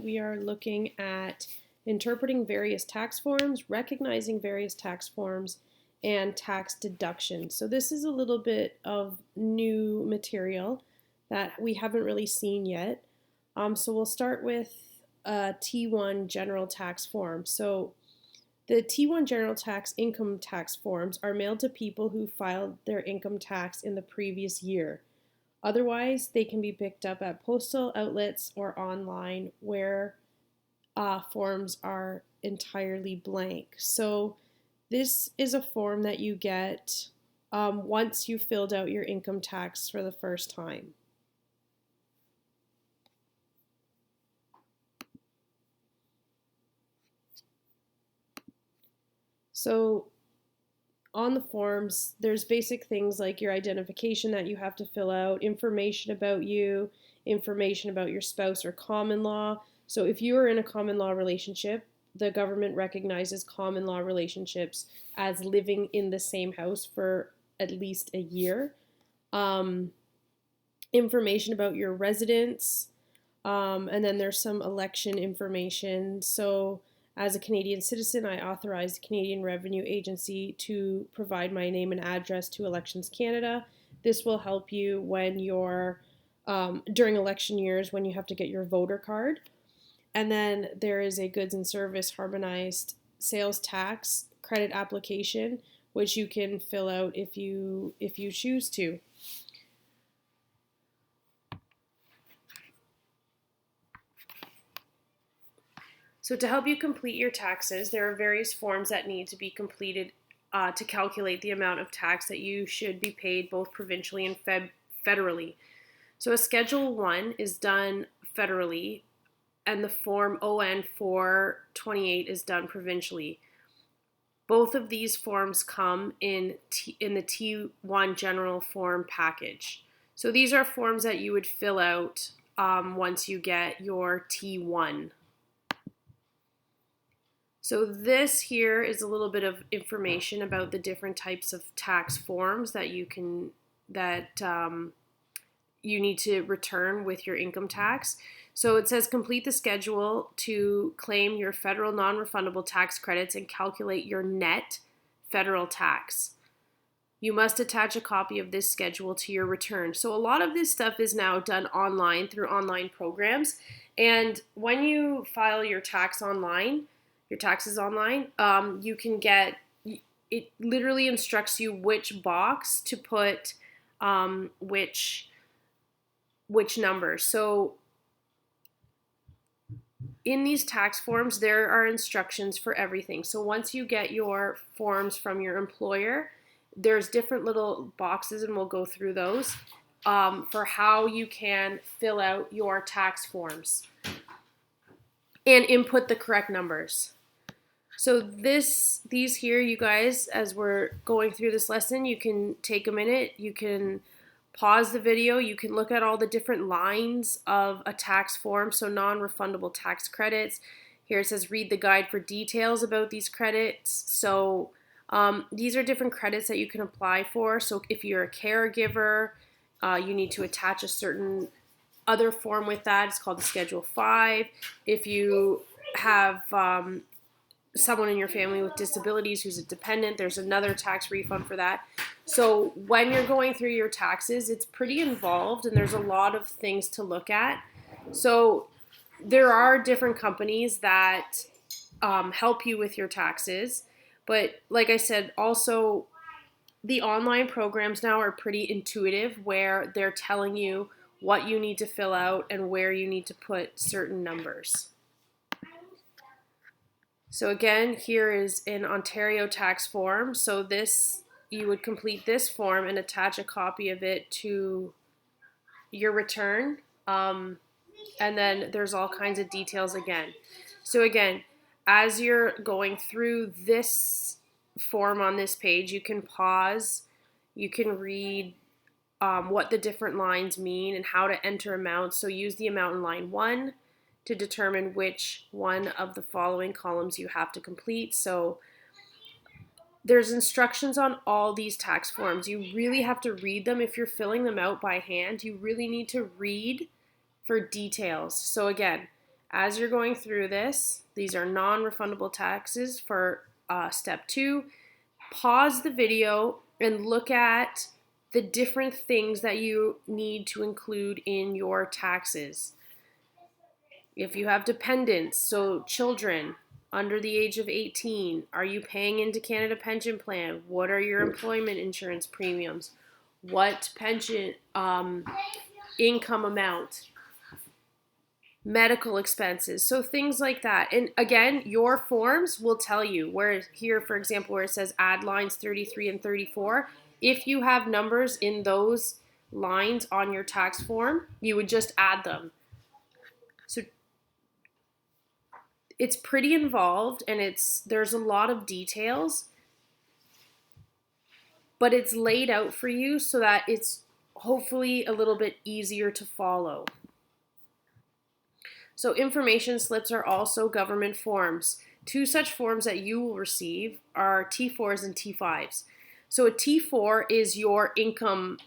we are looking at interpreting various tax forms, recognizing various tax forms, and tax deductions. So this is a little bit of new material that we haven't really seen yet. So we'll start with T1 general tax form. So the T1 general tax income tax forms are mailed to people who filed their income tax in the previous year. Otherwise, they can be picked up at postal outlets or online where forms are entirely blank. So this is a form that you get once you filled out your income tax for the first time. So on the forms, there's basic things like your identification that you have to fill out, information about you, information about your spouse or common law. So if you are in a common law relationship, the government recognizes common law relationships as living in the same house for at least a year. Information about your residence, and then there's some election information. So as a Canadian citizen, I authorize the Canadian Revenue Agency to provide my name and address to Elections Canada. This will help you when you're during election years when you have to get your voter card. And then there is a goods and service harmonized sales tax credit application, which you can fill out if you choose to. So to help you complete your taxes, there are various forms that need to be completed to calculate the amount of tax that you should be paid both provincially and federally. So a Schedule 1 is done federally, and the form ON 428 is done provincially. Both of these forms come in the T1 general form package. So these are forms that you would fill out once you get your T1. So this here is a little bit of information about the different types of tax forms that you need to return with your income tax. So it says complete the schedule to claim your federal non-refundable tax credits and calculate your net federal tax. You must attach a copy of this schedule to your return. So a lot of this stuff is now done online through online programs. And when you file your taxes online, you can get, it literally instructs you which box to put which numbers. So in these tax forms, there are instructions for everything. So once you get your forms from your employer, there's different little boxes, and we'll go through those, for how you can fill out your tax forms and input the correct numbers. So these here, you guys, as we're going through this lesson, you can take a minute, you can pause the video, you can look at all the different lines of a tax form. So non-refundable tax credits. Here it says read the guide for details about these credits. So these are different credits that you can apply for. So if you're a caregiver, you need to attach a certain other form with that. It's called the Schedule 5. If you have someone in your family with disabilities who's a dependent, there's another tax refund for that. So when you're going through your taxes, it's pretty involved and there's a lot of things to look at. So there are different companies that help you with your taxes. But like I said, also the online programs now are pretty intuitive, where they're telling you what you need to fill out and where you need to put certain numbers. So again, here is an Ontario tax form. So this, you would complete this form and attach a copy of it to your return. And then there's all kinds of details again. So again, as you're going through this form on this page, you can pause, you can read what the different lines mean and how to enter amounts. So use the amount in line 1 to determine which one of the following columns you have to complete. So there's instructions on all these tax forms. You really have to read them. If you're filling them out by hand, you really need to read for details. So again, As you're going through this, these are non-refundable taxes for step 2. Pause the video and look at the different things that you need to include in your taxes. If you have dependents, so children under the age of 18, are you paying into Canada Pension Plan? What are your employment insurance premiums? What pension income amount? Medical expenses, so things like that. And again, your forms will tell you where here, for example, where it says add lines 33 and 34, if you have numbers in those lines on your tax form, you would just add them. So it's pretty involved and there's a lot of details, but it's laid out for you so that it's hopefully a little bit easier to follow. So information slips are also government forms. 2 such forms that you will receive are T4s and T5s. So a T4 is your income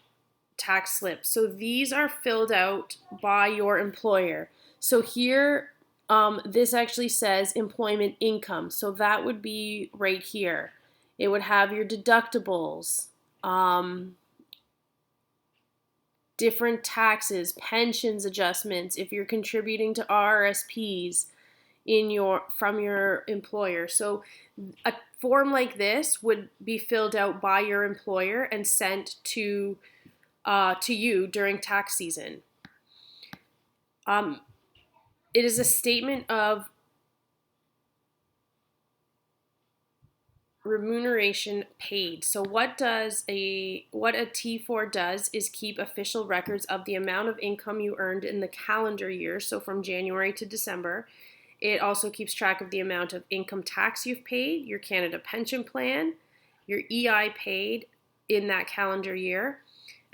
tax slip. So these are filled out by your employer. So here, this actually says employment income. So that would be right here. It would have your deductibles, different taxes, pensions adjustments, if you're contributing to RRSPs from your employer. So a form like this would be filled out by your employer and sent to you during tax season. It is a statement of remuneration paid. So what a T4 does is keep official records of the amount of income you earned in the calendar year, so from January to December. It also keeps track of the amount of income tax you've paid, your Canada Pension Plan, your EI paid in that calendar year,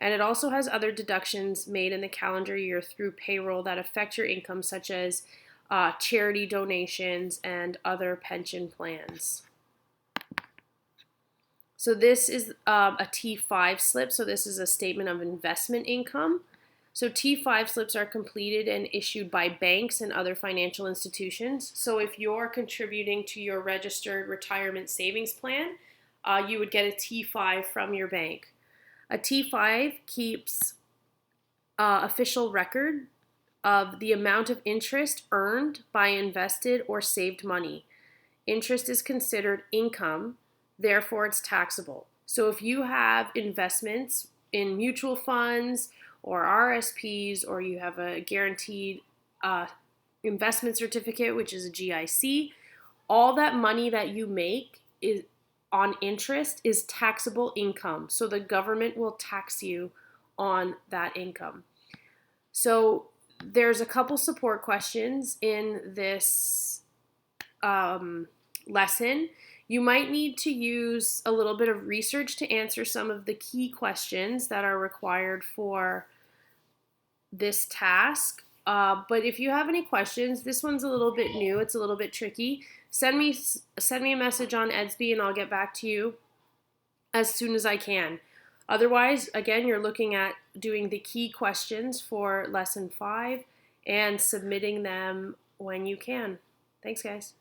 and it also has other deductions made in the calendar year through payroll that affect your income, such as charity donations and other pension plans. So this is a T5 slip. So this is a statement of investment income. So T5 slips are completed and issued by banks and other financial institutions. So if you're contributing to your registered retirement savings plan, you would get a T5 from your bank. A T5 keeps official record of the amount of interest earned by invested or saved money. Interest is considered income, therefore it's taxable. So if you have investments in mutual funds or RSPs, or you have a guaranteed investment certificate, which is a GIC, all that money that you make is on interest is taxable income. So the government will tax you on that income. So there's a couple support questions in this lesson. You might need to use a little bit of research to answer some of the key questions that are required for this task. But if you have any questions, this one's a little bit new. It's a little bit tricky. Send me a message on Edsby and I'll get back to you as soon as I can. Otherwise, again, you're looking at doing the key questions for lesson 5 and submitting them when you can. Thanks, guys.